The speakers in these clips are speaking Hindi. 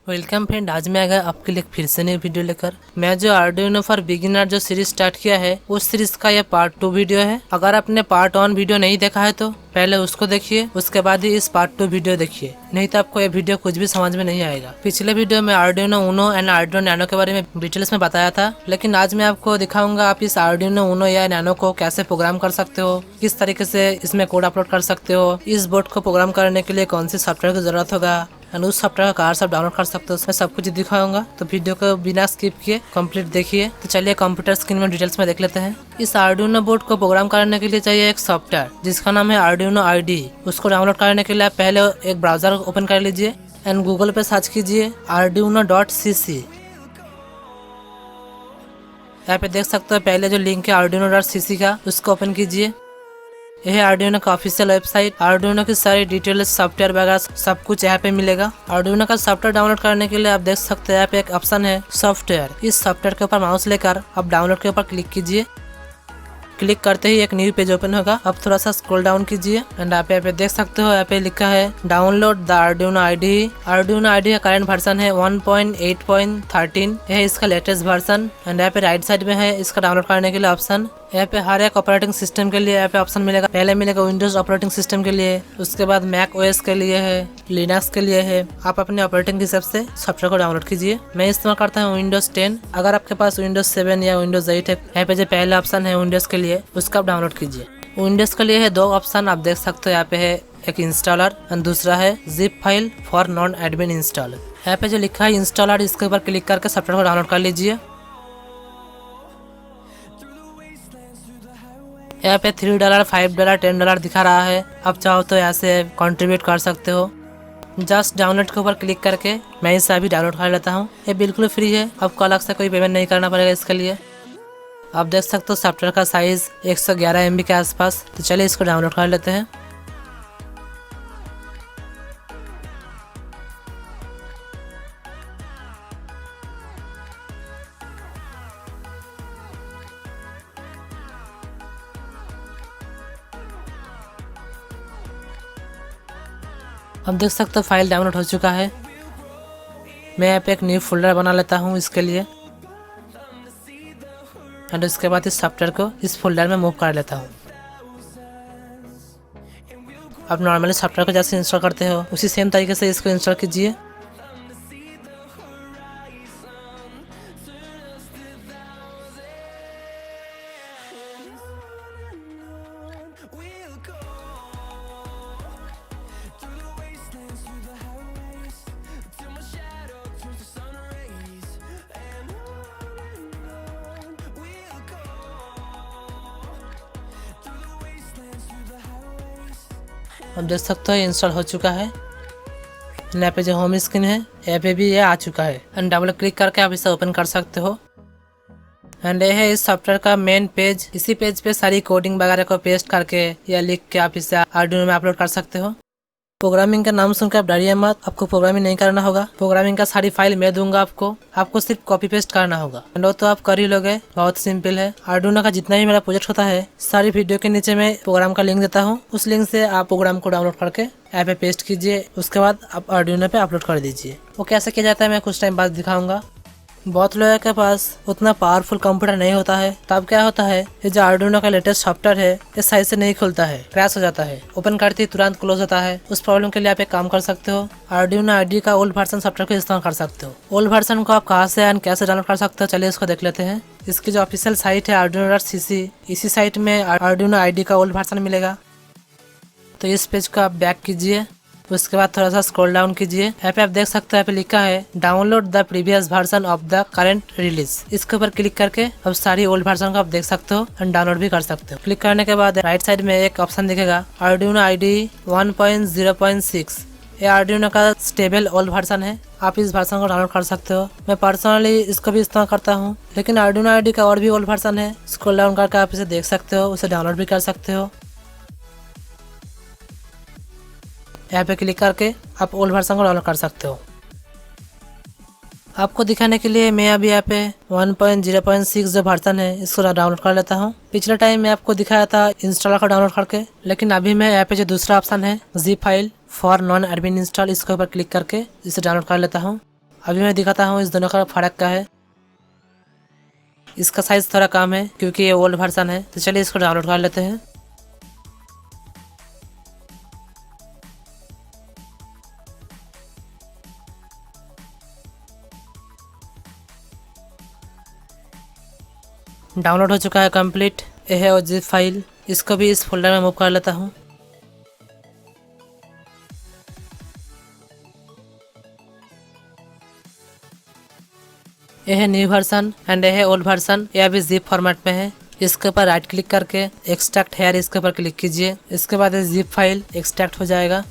वेलकम फ्रेंड, आज मैं आ गया आपके लिए फिर से नई वीडियो लेकर। मैं जो आर्डुइनो फॉर बिगिनर जो सीरीज स्टार्ट किया है उस सीरीज का यह पार्ट 2 वीडियो है। अगर आपने पार्ट 1 वीडियो नहीं देखा है तो पहले उसको देखिए, उसके बाद ही इस पार्ट 2 वीडियो देखिए, नहीं तो आपको यह वीडियो कुछ भी समझ में नहीं आएगा। पिछले वीडियो में Arduino Uno and Arduino nano के बारे में डिटेल्स में बताया था, लेकिन आज मैं आपको दिखाऊंगा आप इस आर्डुइनो उनो या नैनो को कैसे प्रोग्राम कर सकते हो, किस तरीके से इसमें कोड अपलोड कर सकते हो, इस बोर्ड को प्रोग्राम करने के लिए कौन सी सॉफ्टवेयर की जरूरत होगा, उस सॉफ्टवेयर का कार सब डाउनलोड कर सकते हो, उसमें सब कुछ दिखाऊंगा। तो वीडियो को बिना स्किप किए कंप्लीट देखिए। तो चलिए कंप्यूटर स्क्रीन में डिटेल्स में देख लेते हैं। इस आर्डुइनो बोर्ड को प्रोग्राम करने के लिए चाहिए एक सॉफ्टवेयर जिसका नाम है आर्डुइनो आईडी। उसको डाउनलोड करने के लिए आप पहले एक ब्राउजर ओपन कर लीजिए एंड गूगल पे सर्च कीजिए arduino.cc। यहाँ पे देख सकते हो पहले जो लिंक है arduino.cc का, उसको ओपन कीजिए। यह है आर्डुइनो का ऑफिशियल वेबसाइट। आर्डुइनो की सारी डिटेल्स, सॉफ्टवेयर वगैरह सब कुछ यहाँ पे मिलेगा। आर्डुइनो का सॉफ्टवेयर डाउनलोड करने के लिए आप देख सकते हैं यहाँ पे एक ऑप्शन है सॉफ्टवेयर। इस सॉफ्टवेयर के ऊपर माउस लेकर आप डाउनलोड के ऊपर क्लिक कीजिए। क्लिक करते ही एक न्यू पेज ओपन होगा। अब थोड़ा सा स्क्रॉल डाउन कीजिए एंड आप यहाँ पे देख सकते हो यहाँ पे लिखा है download the Arduino ID. Arduino ID का करंट वर्जन है 1.8.13। यह है इसका लेटेस्ट वर्जन। एंड यहाँ पे राइट साइड में है इसका डाउनलोड करने के लिए ऑप्शन। यहाँ पे हर एक ऑपरेटिंग सिस्टम के लिए यहाँ पे ऑप्शन मिलेगा। पहले मिलेगा विंडोज ऑपरेटिंग सिस्टम के लिए, उसके बाद मैक ओएस के लिए है, लिनक्स के लिए है। आप अपने ऑपरेटिंग के हिसाब से सॉफ्टवेयर को डाउनलोड कीजिए। मैं इस्तेमाल करता हूँ विंडोज 10। अगर आपके पास विंडोज 7 या विंडोज 8 है, यहाँ पे जो पहला ऑप्शन है विंडोज के लिए, उसका आप डाउनलोड कीजिए। विंडोज के लिए है दो ऑप्शन, आप देख सकते हो यहाँ पे है एक इंस्टॉलर एंड दूसरा है zip file for non admin installer. यहाँ पे जो लिखा है इंस्टॉलर, इसके ऊपर क्लिक करके सॉफ्टवेयर को डाउनलोड कर लीजिए। यहाँ पे $3, $5, $10 दिखा रहा है। आप चाहो तो यहाँ से कंट्रीब्यूट कर सकते हो। जस्ट डाउनलोड के ऊपर क्लिक करके मैं इसे अभी डाउनलोड कर लेता हूँ। ये बिल्कुल फ्री है, आपको अलग से कोई पेमेंट नहीं करना पड़ेगा इसके लिए। आप देख सकते हो सॉफ्टवेयर का साइज 111 MB के आसपास। तो चलिए इसको डाउनलोड कर लेते हैं। अब देख सकते हो फाइल डाउनलोड हो चुका है। मैं यहाँ पे एक न्यू फोल्डर बना लेता हूँ इसके लिए एंड उसके बाद इस सॉफ्टवेयर को इस फोल्डर में मूव कर लेता हूँ। आप नॉर्मली सॉफ्टवेयर को जैसे इंस्टॉल करते हो उसी सेम तरीके से इसको इंस्टॉल कीजिए। आप देख सकते हो इंस्टॉल हो चुका है। यहाँ पे जो होम स्क्रीन है यहाँ पे भी ये आ चुका है एंड डबल क्लिक करके आप इसे ओपन कर सकते हो। एंड ये है इस सॉफ्टवेयर का मेन पेज। इसी पेज पे सारी कोडिंग वगैरह को पेस्ट करके या लिख के आप इसे आर्डुइनो में अपलोड कर सकते हो। प्रोग्रामिंग का नाम सुनकर आप डरिए मत, आपको प्रोग्रामिंग नहीं करना होगा। प्रोग्रामिंग का सारी फाइल मैं दूंगा आपको सिर्फ कॉपी पेस्ट करना होगा एंड वो तो आप कर ही लोगे। बहुत सिंपल है। आर्डुइनो का जितना भी मेरा प्रोजेक्ट होता है सारी वीडियो के नीचे मैं प्रोग्राम का लिंक देता हूँ। उस लिंक से आप प्रोग्राम को डाउनलोड करके ऐप पे पेस्ट कीजिए, उसके बाद आप आर्डुइनो पे अपलोड कर दीजिए। वो कैसे किया जाता है मैं कुछ टाइम बाद दिखाऊंगा। बहुत लोगों के पास उतना पावरफुल कंप्यूटर नहीं होता है, तब क्या होता है ये जो आर्डुइनो का लेटेस्ट सॉफ्टवेयर है ये सही से नहीं खुलता है, क्रैश हो जाता है, ओपन करते ही तुरंत क्लोज होता है। उस प्रॉब्लम के लिए आप एक काम कर सकते हो, आर्डुइनो आईडी का ओल्ड वर्जन सॉफ्टवेयर को इस्तेमाल कर सकते हो। ओल्ड वर्जन को आप कहाँ से एंड कैसे डाउनलोड कर सकते हो चलिए इसको देख लेते हैं। इसकी जो ऑफिशियल साइट है arduino.cc, इसी साइट में आर्डुइनो आईडी का ओल्ड वर्जन मिलेगा। तो इस पेज को आप बैक कीजिए, उसके बाद थोड़ा सा स्क्रॉल डाउन कीजिए। यहाँ पे आप देख सकते हैं यहाँ पे लिखा है download the previous version of the current release. इसके ऊपर क्लिक करके अब सारी ओल्ड वर्जन को आप देख सकते हो एंड डाउनलोड भी कर सकते हो। क्लिक करने के बाद राइट साइड में एक ऑप्शन दिखेगा आर्डुइनो आईडी 1.0.6। ये आर्डुइनो का स्टेबल ओल्ड वर्जन है, आप इस वर्जन को डाउनलोड कर सकते हो। मैं पर्सनली इसको भी इस्तेमाल करता हूँ, लेकिन आर्डुइनो आईडी का और भी ओल्ड वर्जन है। स्क्रॉल डाउन करके आप इसे देख सकते हो, उसे डाउनलोड भी कर सकते हो। यहाँ पे क्लिक करके आप ओल्ड वर्जन को डाउनलोड कर सकते हो। आपको दिखाने के लिए मैं अभी यहाँ पे 1.0.6 जो वर्जन है इसको डाउनलोड कर लेता हूँ। पिछले टाइम मैं आपको दिखाया था इंस्टॉलर को डाउनलोड करके, लेकिन अभी मैं यहाँ पे जो दूसरा ऑप्शन है zip file for non admin install, इसके ऊपर क्लिक करके इसे डाउनलोड कर लेता हूँ। अभी मैं दिखाता हूँ इस दोनों का फ़र्क क्या है। इसका साइज़ थोड़ा कम है क्योंकि ये ओल्ड वर्जन है। तो चलिए इसको डाउनलोड कर लेते हैं। डाउनलोड हो चुका है कंप्लीट। यह है वो जिप फाइल। इसको भी इस फोल्डर में मूव कर लेता हूँ। यह है न्यू वर्जन एंड यह है ओल्ड वर्जन। यह अभी जिप फॉर्मेट में है। इसके ऊपर राइट क्लिक करके एक्सट्रैक्ट हेयर इसके ऊपर क्लिक कीजिए। इसके बाद जिप फाइल एक्सट्रैक्ट हो जाएगा।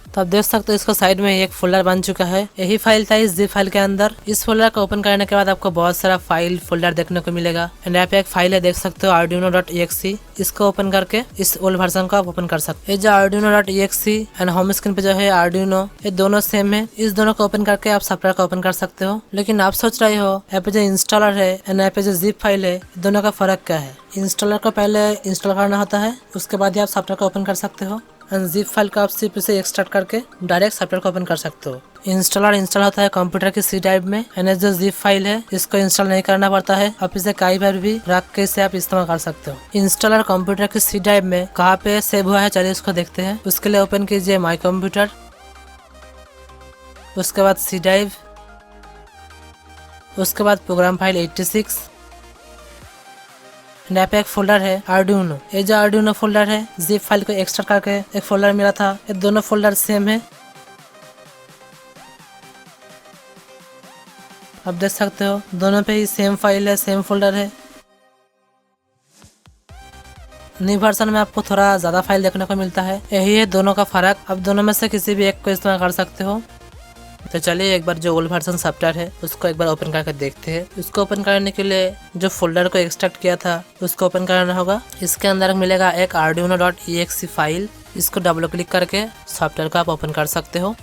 तो आप देख सकते हो इसको साइड में एक फोल्डर बन चुका है। यही फाइल था इस जिप फाइल के अंदर। इस फोल्डर को ओपन करने के बाद आपको बहुत सारा फाइल फोल्डर देखने को मिलेगा। एंड यहाँ पे एक फाइल है, देख सकते हो arduino.exe। इसको ओपन करके इस ओल्ड वर्जन को आप ओपन कर सकते हो। ये जो arduino.exe एंड होम स्क्रीन पे जो है arduino, ये दोनों सेम है। इस दोनों को ओपन करके आप सॉफ्टवेयर को ओपन कर सकते हो। लेकिन आप सोच रहे हो यहाँ पे जो इंस्टॉलर है एंड यहाँ पे जो जिप फाइल है, दोनों का फर्क क्या है। इंस्टॉलर को पहले इंस्टॉल करना होता है, उसके बाद ही आप सॉफ्टवेयर को ओपन कर सकते हो। जिप फाइल का आप सिर्फ इसे एक्सट्रैक्ट करके डायरेक्ट सॉफ्टवेयर को ओपन कर सकते हो। इंस्टॉलर इंस्टॉल होता है कंप्यूटर की सी ड्राइव में। एंड जो जिप फाइल है इसको इंस्टॉल नहीं करना पड़ता है। आप इसे कई बार भी रख के इसे आप इस्तेमाल कर सकते हो। इंस्टॉलर कंप्यूटर की सी ड्राइव में कहाँ पे सेव हुआ है, चलिए इसको देखते हैं। उसके लिए ओपन कीजिए माई कंप्यूटर, उसके बाद सी ड्राइव, उसके बाद प्रोग्राम फाइल 86। यहाँ पे एक फोल्डर है arduino। ये जो arduino फोल्डर है जिप फाइल को एक्सट्रैक्ट करके एक फोल्डर मिला था। ये दोनों फोल्डर सेम है। आप देख सकते हो दोनों पे ही सेम फाइल है, सेम फोल्डर है। न्यू वर्जन में आपको थोड़ा ज्यादा फाइल देखने को मिलता है। यही है दोनों का फर्क। आप दोनों में से किसी भी एक को इस्तेमाल कर सकते हो। तो चलिए एक बार जो ओल्ड वर्जन सॉफ्टवेयर है उसको एक बार ओपन करके देखते हैं। उसको ओपन करने के लिए जो फोल्डर को एक्सट्रैक्ट किया था उसको ओपन करना होगा। इसके अंदर मिलेगा एक arduino.exe फाइल। इसको डबल क्लिक करके सॉफ्टवेयर को आप ओपन कर सकते हो।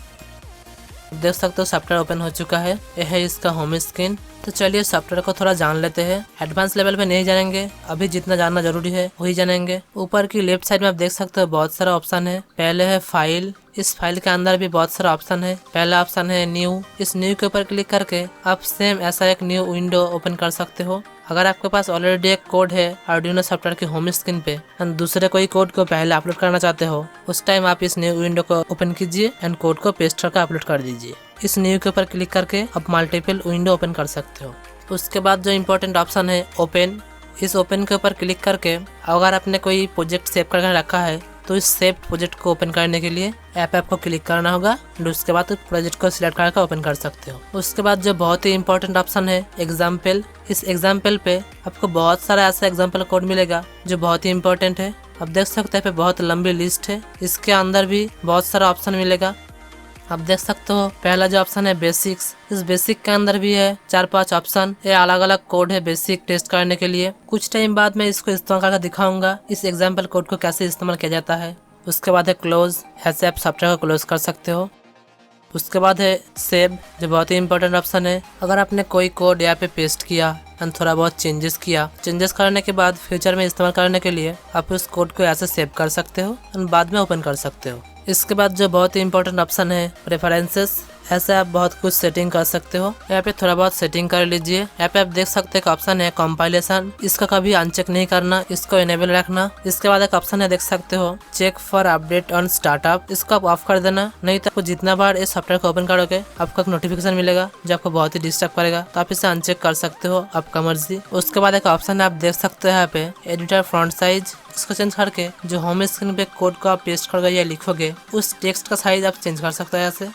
देख सकते हो सॉफ्टवेयर ओपन हो चुका है। यह है इसका होम स्क्रीन। तो चलिए सॉफ्टवेयर को थोड़ा जान लेते हैं। एडवांस लेवल पे नहीं जानेंगे, अभी जितना जानना जरूरी है वही जानेंगे। ऊपर की लेफ्ट साइड में आप देख सकते हो बहुत सारा ऑप्शन है। पहले है फाइल। इस फाइल के अंदर भी बहुत सारा ऑप्शन है। पहला ऑप्शन है न्यू। इस न्यू के ऊपर क्लिक करके आप सेम ऐसा एक न्यू विंडो ओपन कर सकते हो। अगर आपके पास ऑलरेडी एक कोड है arduino सॉफ्टवेयर की होम स्क्रीन पे एंड दूसरे कोई कोड को पहले अपलोड करना चाहते हो, उस टाइम आप इस न्यू विंडो को ओपन कीजिए एंड कोड को पेस्ट करके अपलोड कर दीजिए। इस न्यू के ऊपर क्लिक करके आप मल्टीपल विंडो ओपन कर सकते हो। उसके बाद जो इम्पोर्टेंट ऑप्शन है ओपन, इस ओपन के ऊपर क्लिक करके अगर आपने कोई प्रोजेक्ट सेव करके रखा है तो इस सेव प्रोजेक्ट को ओपन करने के लिए ऐप को क्लिक करना होगा। उसके बाद प्रोजेक्ट को सिलेक्ट करके ओपन कर सकते हो। उसके बाद जो बहुत ही इंपॉर्टेंट ऑप्शन है एग्जाम्पल, इस एग्जाम्पल पे आपको बहुत सारा ऐसा एग्जाम्पल कोड मिलेगा जो बहुत ही इंपॉर्टेंट है। आप देख सकते हैं पे बहुत लंबी लिस्ट है। इसके अंदर भी बहुत सारा ऑप्शन मिलेगा। आप देख सकते हो पहला जो ऑप्शन है बेसिक्स। इस बेसिक के अंदर भी है 4-5 ऑप्शन। ये अलग अलग कोड है बेसिक टेस्ट करने के लिए। कुछ टाइम बाद मैं इसको इस्तेमाल करके दिखाऊंगा इस एग्जाम्पल कोड को कैसे इस्तेमाल किया जाता है। उसके बाद है क्लोज, ऐसे आप सॉफ्टवेयर को क्लोज कर सकते हो। उसके बाद है सेव, जो बहुत ही इंपॉर्टेंट ऑप्शन है। अगर आपने कोई कोड यहाँ पे पेस्ट किया एंड थोड़ा बहुत चेंजेस किया, चेंजेस करने के बाद फ्यूचर में इस्तेमाल करने के लिए आप उस कोड को ऐसे सेव कर सकते हो एंड बाद में ओपन कर सकते हो। इसके बाद जो बहुत ही इंपॉर्टेंट ऑप्शन है प्रेफरेंसेस, ऐसे आप बहुत कुछ सेटिंग कर सकते हो। यहाँ पे थोड़ा बहुत सेटिंग कर लीजिए। यहाँ पे आप देख सकते हैं ऑप्शन है कंपाइलेशन, इसका कभी अनचेक नहीं करना, इसको इनेबल रखना। इसके बाद एक ऑप्शन है देख सकते हो check for update on startup, इसको आप ऑफ कर देना। नहीं तो आपको जितना बार इस सॉफ्टवेयर को ओपन करोगे आपको एक नोटिफिकेशन मिलेगा जो आपको बहुत ही डिस्टर्ब करेगा। तो आप इसे अनचेक कर सकते हो आपका मर्जी। उसके बाद एक ऑप्शन है आप देख सकते हो यहाँ पे एडिटर फ्रंट साइज, इसको चेंज करके जो होम स्क्रीन पे कोड को आप पेस्ट करोगे या लिखोगे उस टेक्स्ट का साइज आप चेंज कर सकते हो। ऐसे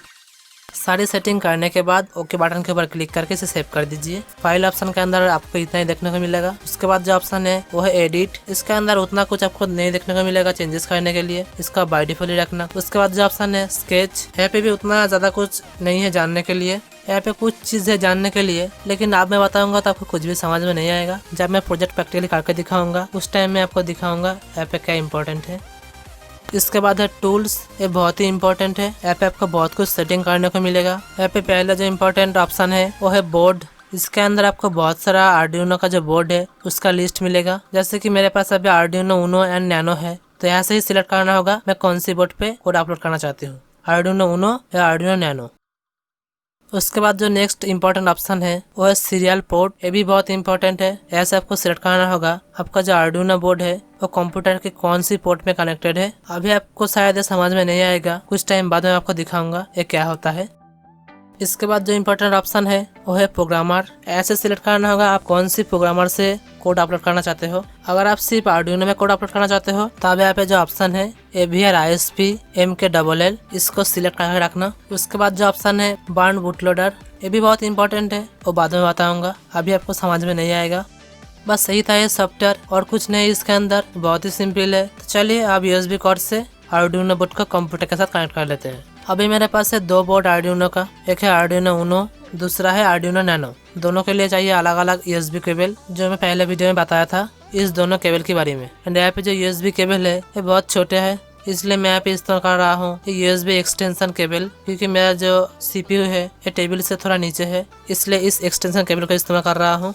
सारी सेटिंग करने के बाद ओके बटन के ऊपर क्लिक करके इसे सेव कर दीजिए। फाइल ऑप्शन के अंदर आपको इतना ही देखने को मिलेगा। उसके बाद जो ऑप्शन है वो है एडिट, इसके अंदर उतना कुछ आपको नहीं देखने को मिलेगा चेंजेस करने के लिए, इसका बाय डिफॉल्ट ही रखना। उसके बाद जो ऑप्शन है स्केच, यहाँ पे भी उतना ज्यादा कुछ नहीं है जानने के लिए। यहाँ पे कुछ चीज़ है जानने के लिए, लेकिन अब मैं बताऊंगा तो आपको कुछ भी समझ में नहीं आएगा। जब मैं प्रोजेक्ट प्रैक्टिकली करके दिखाऊंगा उस टाइम में आपको दिखाऊंगा यहाँ पे क्या इंपॉर्टेंट है। इसके बाद है टूल्स, ये बहुत ही इंपॉर्टेंट है। यहाँ पे आपको बहुत कुछ सेटिंग करने को मिलेगा। यहाँ पे पहला जो इम्पोर्टेंट ऑप्शन है वो है बोर्ड, इसके अंदर आपको बहुत सारा आर्डिनो का जो बोर्ड है उसका लिस्ट मिलेगा। जैसे कि मेरे पास अभी आर्डिनो उनो एंड नैनो है, तो यहाँ से ही सिलेक्ट करना होगा मैं कौन सी बोर्ड पे कोड अपलोड करना चाहती हूँ, आर्डिनो उनो या आर्डिनो नैनो। उसके बाद जो नेक्स्ट इंपॉर्टेंट ऑप्शन है वो है सीरियल पोर्ट। ये भी बहुत इंपॉर्टेंट है। ऐसे आपको सिलेक्ट करना होगा आपका जो आर्डिनो बोर्ड है वो कंप्यूटर के कौन सी पोर्ट में कनेक्टेड है। अभी आपको शायद ये समझ में नहीं आएगा, कुछ टाइम बाद में आपको दिखाऊंगा ये क्या होता है। इसके बाद जो इम्पोर्टेंट ऑप्शन है वो है प्रोग्रामर। ऐसे सिलेक्ट करना होगा आप कौन सी प्रोग्रामर से कोड अपलोड करना चाहते हो। अगर आप सिर्फ आर्डिनो में कोड अपलोड करना चाहते हो तब यहाँ पे जो ऑप्शन है AVR ISP MKLL इसको सिलेक्ट करके रखना। उसके बाद जो ऑप्शन है बर्न बूटलोडर, ये भी बहुत इंपॉर्टेंट है, वो बाद में बताऊंगा, अभी आपको समझ में नहीं आएगा। बस सही था ये सॉफ्टवेयर और कुछ नहीं इसके अंदर, बहुत ही सिंपल है। तो चलिए अब USB कॉर्ड से आर्डिनो बोर्ड को कंप्यूटर के साथ कनेक्ट कर लेते हैं। अभी मेरे पास है 2 बोर्ड आर्डिनो का, एक है आर्डिनो उनो, दूसरा है आर्डिनो नैनो। दोनों के लिए चाहिए अलग अलग USB केबल, जो मैं पहले वीडियो में बताया था इस दोनों केबल के बारे में। एंड यहाँ पे जो USB केबल है ये बहुत छोटे है, इसलिए मैं यहाँ पे इस्तेमाल कर रहा हूँ USB एक्सटेंशन केबल, क्योंकि मेरा जो CPU है ये टेबल से थोड़ा नीचे है, इसलिए इस एक्सटेंशन केबल का इस्तेमाल कर रहा हूँ।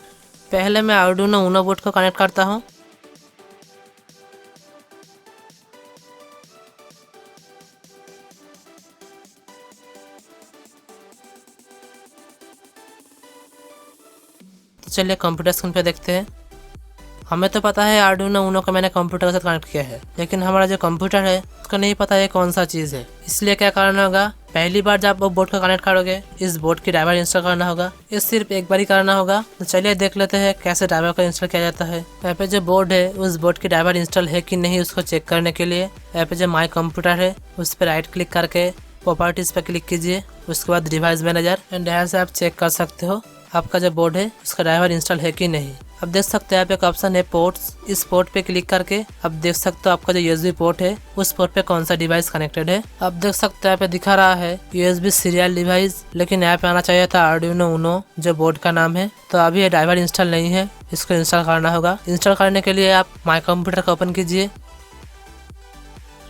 पहले मैं आर्डिनो उनो बोर्ड को कनेक्ट करता हूँ। तो चलिए कंप्यूटर स्क्रीन पे देखते हैं। हमें तो पता है आर्डिनो उनो को मैंने कंप्यूटर के साथ कनेक्ट किया है, लेकिन हमारा जो कंप्यूटर है उसको नहीं पता है कौन सा चीज़ है। इसलिए क्या करना होगा, पहली बार जब वो बोर्ड को कनेक्ट करोगे इस बोर्ड की ड्राइवर इंस्टॉल करना होगा। ये सिर्फ एक बार ही करना होगा। तो चलिए देख लेते हैं कैसे ड्राइवर को इंस्टॉल किया जाता है। यहाँ पे जो बोर्ड है उस बोर्ड की ड्राइवर इंस्टॉल है कि नहीं उसको चेक करने के लिए यहाँ पे जो माई कंप्यूटर है उस पर राइट क्लिक करके प्रॉपर्टीज पर क्लिक कीजिए। उसके बाद डिवाइस मैनेजर, एंड यहाँ से आप चेक कर सकते हो आपका जो बोर्ड है उसका ड्राइवर इंस्टॉल है कि नहीं। अब देख सकते हैं यहाँ पे एक ऑप्शन है पोर्ट्स, इस पोर्ट पे क्लिक करके अब देख सकते हो आपका जो USB पोर्ट है उस पोर्ट पे कौन सा डिवाइस कनेक्टेड है। अब देख सकते हैं यहाँ पे दिखा रहा है USB सीरियल डिवाइस, लेकिन यहाँ पे आना चाहिए था आर्डिनो उनो जो बोर्ड का नाम है। तो अभी ये ड्राइवर इंस्टॉल नहीं है, इसको इंस्टॉल करना होगा। इंस्टॉल करने के लिए आप माई कंप्यूटर को ओपन कीजिए,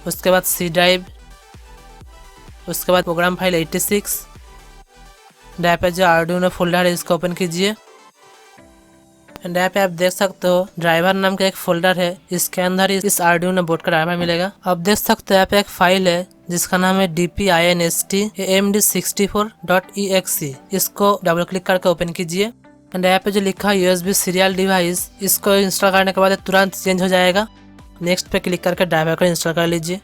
उसके बाद C ड्राइव, उसके बाद प्रोग्राम फाइल 86, यहाँ पे जो आर्डिनो फोल्डर है इसको ओपन कीजिए। एंड यहाँ पे आप देख सकते हो ड्राइवर नाम का एक फोल्डर है, इसके अंदर इस आर्डिनो बोर्ड का ड्राइवर मिलेगा। अब देख सकते हो यहाँ पे एक फाइल है जिसका नाम है dpinst.amd64.exe, इसको डबल क्लिक करके ओपन कीजिए। एंड यहाँ पे जो लिखा है USB सीरियल डिवाइस, इसको इंस्टॉल करने के बाद तुरंत चेंज हो जाएगा। नेक्स्ट पे क्लिक करके ड्राइवर को इंस्टॉल कर लीजिए।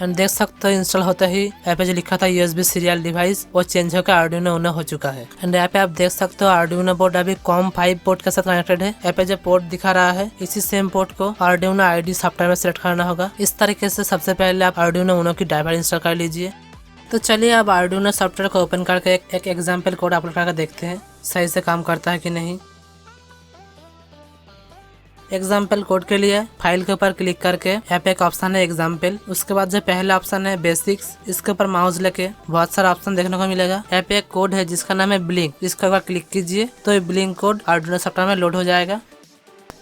एंड देख सकते हो इंस्टॉल होता ही यहाँ पे जो लिखा था USB सीरियल डिवाइस वो चेंज होकर आर्डिनो उनो हो चुका है। एंड यहाँ पे आप देख सकते हो आर्डिनो बोर्ड अभी COM5 पोर्ट के साथ कनेक्टेड है। यहाँ पे जो पोर्ट दिखा रहा है इसी सेम पोर्ट को आर्डिनो ID सॉफ्टवेयर में सिलेक्ट करना होगा। इस तरीके से सबसे पहले आप आर्डिनो उनो की ड्राइवर इंस्टॉल कर लीजिए। तो चलिए अब आर्डिनो सॉफ्टवेयर को ओपन करके एक एग्जाम्पल कोड अपलोड करके देखते हैं सही से काम करता है कि नहीं। एग्जाम्पल कोड के लिए फाइल के ऊपर क्लिक करके यहाँ पे एक ऑप्शन है एग्जाम्पल, उसके बाद जो पहला ऑप्शन है बेसिक्स, इसके ऊपर माउस लेके बहुत सारा ऑप्शन देखने को मिलेगा। यहाँ पे एक कोड है जिसका नाम है ब्लिंक, इसके ऊपर क्लिक कीजिए तो ये ब्लिंक कोड आर्डिनो सॉफ्टवेयर में लोड हो जाएगा।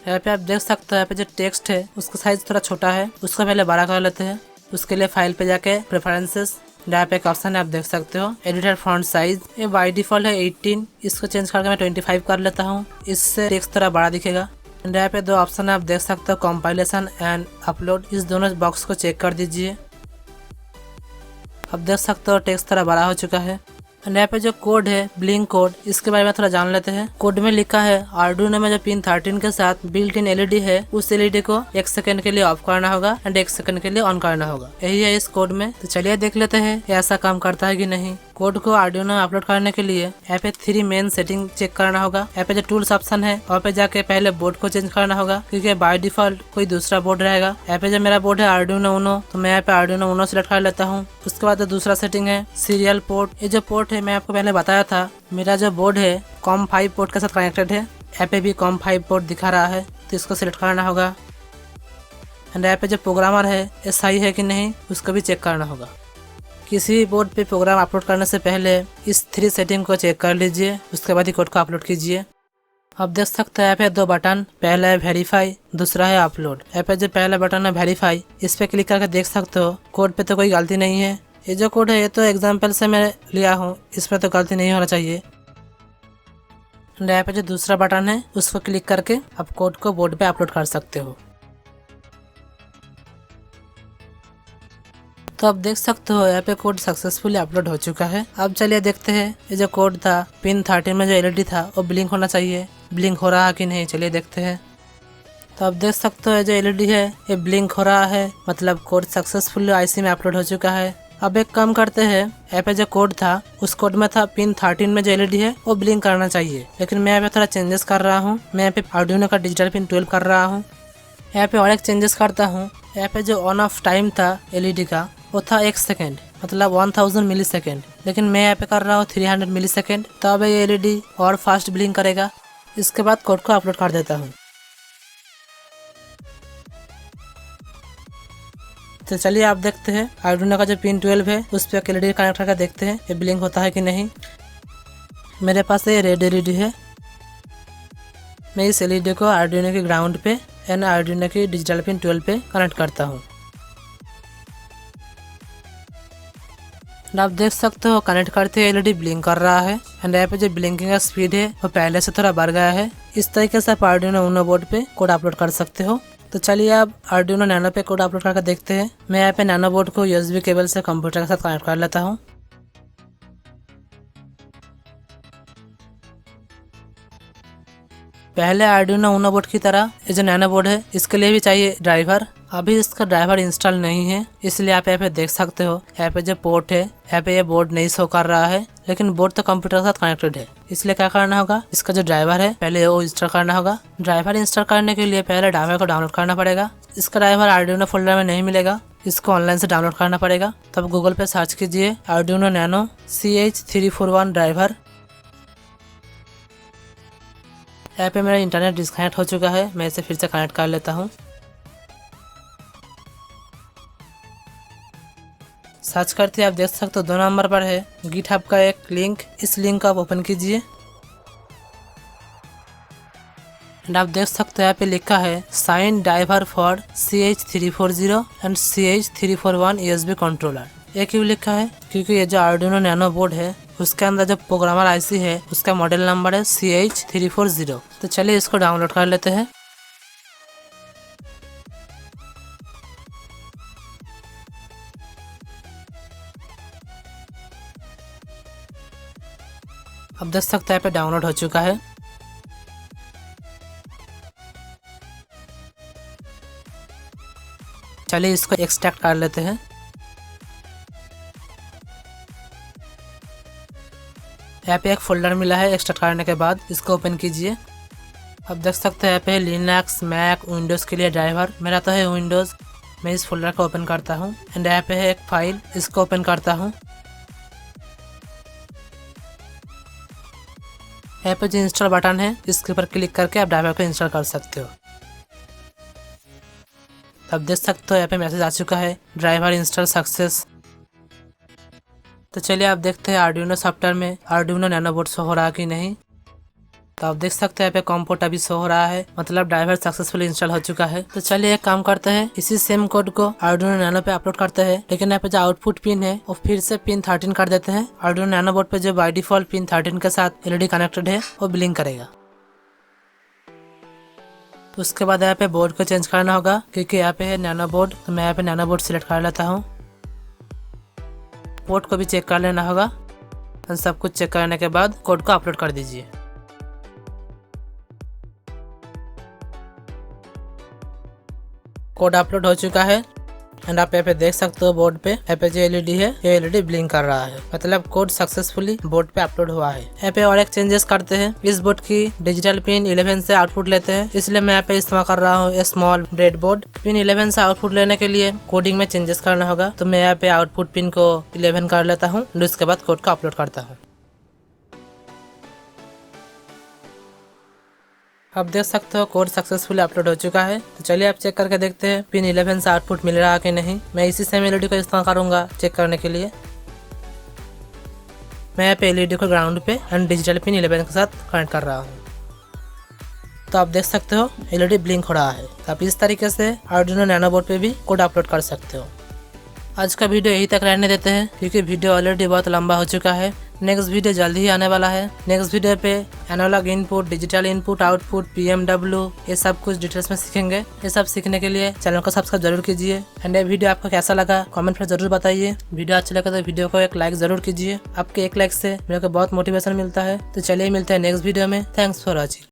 यहाँ पे आप देख सकते हो यहाँ पे जो टेक्स्ट है उसका साइज थोड़ा छोटा है, उसको पहले बड़ा कर लेते हैं। उसके लिए फाइल पे जाके प्रेफरेंसेस, यहाँ पे एक ऑप्शन है आप देख सकते हो एडिटर फॉन्ट साइज, ये बाय डिफॉल्ट है 18, इसको चेंज करके मैं 25 कर लेता हूँ, इससे टेक्स्ट थोड़ा बड़ा दिखेगा। यहाँ पे 2 ऑप्शन है आप देख सकते हो कंपाइलेशन एंड अपलोड, इस दोनों बॉक्स को चेक कर दीजिए। अब देख सकते हो टेक्स्ट थोड़ा बड़ा हो चुका है। यहाँ पे जो कोड है ब्लिंक कोड, इसके बारे में थोड़ा जान लेते हैं। कोड में लिखा है आर्डिनो में जो पिन 13 के साथ बिल्ट इन LED है उस LED को 1 सेकंड के लिए ऑफ करना होगा एंड 1 सेकंड के लिए ऑन करना होगा, यही है इस कोड में। तो चलिए देख लेते हैं ऐसा काम करता है कि नहीं। कोड को आर्डिनो में अपलोड करने के लिए यहाँ पे 3 मेन सेटिंग चेक करना होगा। यहाँ पे जो टूल्स ऑप्शन है वहाँ पे जाके पहले बोर्ड को चेंज करना होगा, क्योंकि बाय डिफॉल्ट कोई दूसरा बोर्ड रहेगा। यहाँ पे जो मेरा बोर्ड है आर्डिनो उनो, तो मैं यहाँ पे आर्डिनो उनो सिलेक्ट कर लेता हूँ। उसके बाद दूसरा सेटिंग है सीरियल पोर्ट। ये जो पोर्ट है मैं आपको पहले बताया था, मेरा जो बोर्ड है COM5 पोर्ट के साथ कनेक्टेड है। यहाँ पे भी COM5 पोर्ट दिखा रहा है, तो इसको सिलेक्ट करना होगा। एंड यहाँ पे जो प्रोग्रामर है ये सही है कि नहीं उसको भी चेक करना होगा। किसी भी बोर्ड पे प्रोग्राम अपलोड करने से पहले इस 3 सेटिंग को चेक कर लीजिए, उसके बाद ही कोड को अपलोड कीजिए। अब देख सकते हैं यहाँ पे 2 बटन, पहला है वेरीफाई, दूसरा है अपलोड। यहाँ पे जो पहला बटन है वेरीफाई, इस पे क्लिक करके देख सकते हो कोड पे तो कोई गलती नहीं है, ये जो कोड है ये तो एग्जाम्पल से मैं लिया हूँ, इसमें तो गलती नहीं होना चाहिए। यहाँ पे जो दूसरा बटन है उसको क्लिक करके आप कोड को बोर्ड पे अपलोड कर सकते हो। तो आप देख सकते हो यहाँ पे कोड सक्सेसफुली अपलोड हो चुका है। अब चलिए देखते हैं ये जो कोड था पिन 13 में जो एलईडी था वो ब्लिंक होना चाहिए, ब्लिंक हो रहा है कि नहीं, चलिए देखते हैं। तो आप देख सकते हो ये जो एलईडी है ये ब्लिंक हो रहा है, मतलब कोड सक्सेसफुली आईसी में अपलोड हो चुका है। अब एक काम करते हैं, यहाँ पे जो कोड था उस कोड में था पिन 13 में जो एलईडी है वो ब्लिंक करना चाहिए, लेकिन मैं यहाँ पे थोड़ा चेंजेस कर रहा हूँ। मैं यहाँ पे आर्डुइनो का डिजिटल पिन 12 कर रहा हूँ। यहाँ पे और एक चेंजेस करता हूँ। यहाँ पे जो ऑन ऑफ टाइम था एलईडी का वो था 1 सेकेंड, मतलब 1000 मिली सेकेंड, लेकिन मैं यहाँ पे कर रहा हूँ 300 मिली सेकेंड। तो अब ये एलईडी और फास्ट ब्लिंक करेगा। इसके बाद कोड को अपलोड कर देता हूँ। तो चलिए आप देखते हैं आर्डुइनो का जो पिन 12 है उस पर एलईडी कनेक्ट करके देखते हैं ये ब्लिंक होता है कि नहीं। मेरे पास ये रेड एलईडी है। मैं इस एलईडी को आर्डुइनो के ग्राउंड पे एंड आर्डुइनो की डिजिटल पिन 12 पे कनेक्ट करता हूँ। आप देख सकते हो कनेक्ट करते एलईडी ब्लिंक कर रहा है एंड यहाँ पे जो ब्लिंकिंग का स्पीड है वो पहले से थोड़ा बढ़ गया है। इस तरीके से आप आर्डुइनो यूनो बोर्ड पे कोड अपलोड कर सकते हो। तो चलिए आप आर्डुइनो नैनो पे कोड अपलोड करके देखते हैं। मैं यहाँ पे नैनो बोर्ड को यूएसबी केबल से कंप्यूटर के साथ कनेक्ट कर लेता हूँ। पहले आर्डुइनो यूनो बोर्ड की तरह ये जो नैनो बोर्ड है इसके लिए भी चाहिए ड्राइवर। अभी इसका ड्राइवर इंस्टॉल नहीं है, इसलिए आप यहाँ पे देख सकते हो यहाँ पे जो पोर्ट है यहाँ पे ये बोर्ड नहीं शो कर रहा है, लेकिन बोर्ड तो कंप्यूटर के साथ कनेक्टेड है। इसलिए क्या करना होगा, इसका जो ड्राइवर है पहले वो इंस्टॉल करना होगा। ड्राइवर इंस्टॉल करने के लिए पहले ड्राइवर को डाउनलोड करना पड़ेगा। इसका ड्राइवर आर्डुइनो फोल्डर में नहीं मिलेगा, इसको ऑनलाइन से डाउनलोड करना पड़ेगा। तब गूगल पे सर्च कीजिए आर्डुइनो नैनो CH341 ड्राइवर। यहाँ पे मेरा इंटरनेट डिस्कनेक्ट हो चुका है, मैं इसे फिर से कनेक्ट कर लेता हूँ। सर्च करते आप देख सकते हो 2 नंबर पर है गिटहब का एक लिंक। इस लिंक को आप ओपन कीजिए एंड आप देख सकते हो यहाँ पे लिखा है sign driver for CH340 and CH341 USB controller. ये क्यों लिखा है, क्योंकि ये जो आर्डुइनो नैनो बोर्ड है उसके अंदर जो प्रोग्रामर आईसी है उसका मॉडल नंबर है CH340। तो चलिए इसको डाउनलोड कर लेते हैं। अब देख सकते हैं यहाँ पे डाउनलोड हो चुका है। चलिए इसको एक्सट्रैक्ट कर लेते हैं। यहाँ पे एक फोल्डर मिला है एक्सट्रैक्ट करने के बाद, इसको ओपन कीजिए। अब देख सकते हैं यहाँ पे लिनक्स मैक विंडोज़ के लिए ड्राइवर, मेरा तो है विंडोज़। मैं इस फोल्डर को ओपन करता हूँ एंड यहाँ पे है एक फाइल, इसको ओपन करता हूँ। यहाँ पे जो इंस्टॉल बटन है इसके ऊपर क्लिक करके आप ड्राइवर को इंस्टॉल कर सकते हो। अब देख सकते हो यहाँ पे मैसेज आ चुका है ड्राइवर इंस्टॉल सक्सेस। तो चलिए आप देखते हैं आर्डुइनो सॉफ्टवेयर में आर्डुइनो नैनो बोर्ड शो हो रहा है कि नहीं। तो आप देख सकते हैं यहाँ पे कॉम्पोर्ट अभी शो हो रहा है, मतलब ड्राइवर सक्सेसफुली इंस्टॉल हो चुका है। तो चलिए एक काम करते हैं, इसी सेम कोड को आर्डुइनो नैनो पे अपलोड करते हैं, लेकिन यहाँ पे जो आउटपुट पिन है वो फिर से पिन 13 कर देते हैं। आर्डुइनो नैनो बोर्ड पे जो बाय डिफॉल्ट पिन 13 के साथ एलईडी कनेक्टेड है वो ब्लिंक करेगा। उसके बाद यहाँ पे बोर्ड को चेंज करना होगा, क्योंकि यहाँ पे है नैनो बोर्ड। तो मैं यहाँ पे नैनो बोर्ड सिलेक्ट कर लेता हूँ। पोर्ट को भी चेक कर लेना होगा। सब कुछ चेक करने के बाद कोड को अपलोड कर दीजिए। कोड अपलोड हो चुका है एंड आप यहाँ पे देख सकते हो बोर्ड पे यहाँ पे जो एलईडी है ये एलईडी ब्लिंक कर रहा है, मतलब कोड सक्सेसफुली बोर्ड पे अपलोड हुआ है। यहाँ पे और एक चेंजेस करते हैं, इस बोर्ड की डिजिटल पिन 11 से आउटपुट लेते हैं, इसलिए मैं यहाँ पे इस्तेमाल कर रहा हूँ स्मॉल ब्रेड बोर्ड। पिन 11 से आउटपुट लेने के लिए कोडिंग में चेंजेस करना होगा, तो मैं यहाँ पे आउटपुट पिन को 11 कर लेता हूँ, उसके बाद कोड को अपलोड करता हूँ। आप देख सकते हो कोड सक्सेसफुली अपलोड हो चुका है। तो चलिए आप चेक करके देखते हैं पिन 11 से आउटपुट मिल रहा है कि नहीं। मैं इसी सेम एलईडी को इस्तेमाल करूंगा चेक करने के लिए। मैं यहाँ पे एलईडी को ग्राउंड पे एंड डिजिटल पिन 11 के साथ कनेक्ट कर रहा हूँ। तो आप देख सकते हो एलईडी ब्लिंक हो रहा है। तो आप इस तरीके से आर्डुइनो नैनो बोर्ड पे भी कोड अपलोड कर सकते हो। आज का वीडियो यहीं तक रहने देते हैं क्योंकि वीडियो ऑलरेडी बहुत लंबा हो चुका है। नेक्स्ट वीडियो जल्दी ही आने वाला है। नेक्स्ट वीडियो पे analog input, digital input, output, PMW ये सब कुछ डिटेल्स में सीखेंगे। ये सब सीखने के लिए चैनल को सब्सक्राइब जरूर कीजिए। एंड ये वीडियो आपको कैसा लगा कमेंट में जरूर बताइए। वीडियो अच्छा लगा तो वीडियो को एक लाइक जरूर कीजिए। आपके एक लाइक से मेरे को बहुत मोटिवेशन मिलता है। तो चलिए मिलते हैं नेक्स्ट वीडियो में। Thanks for watching.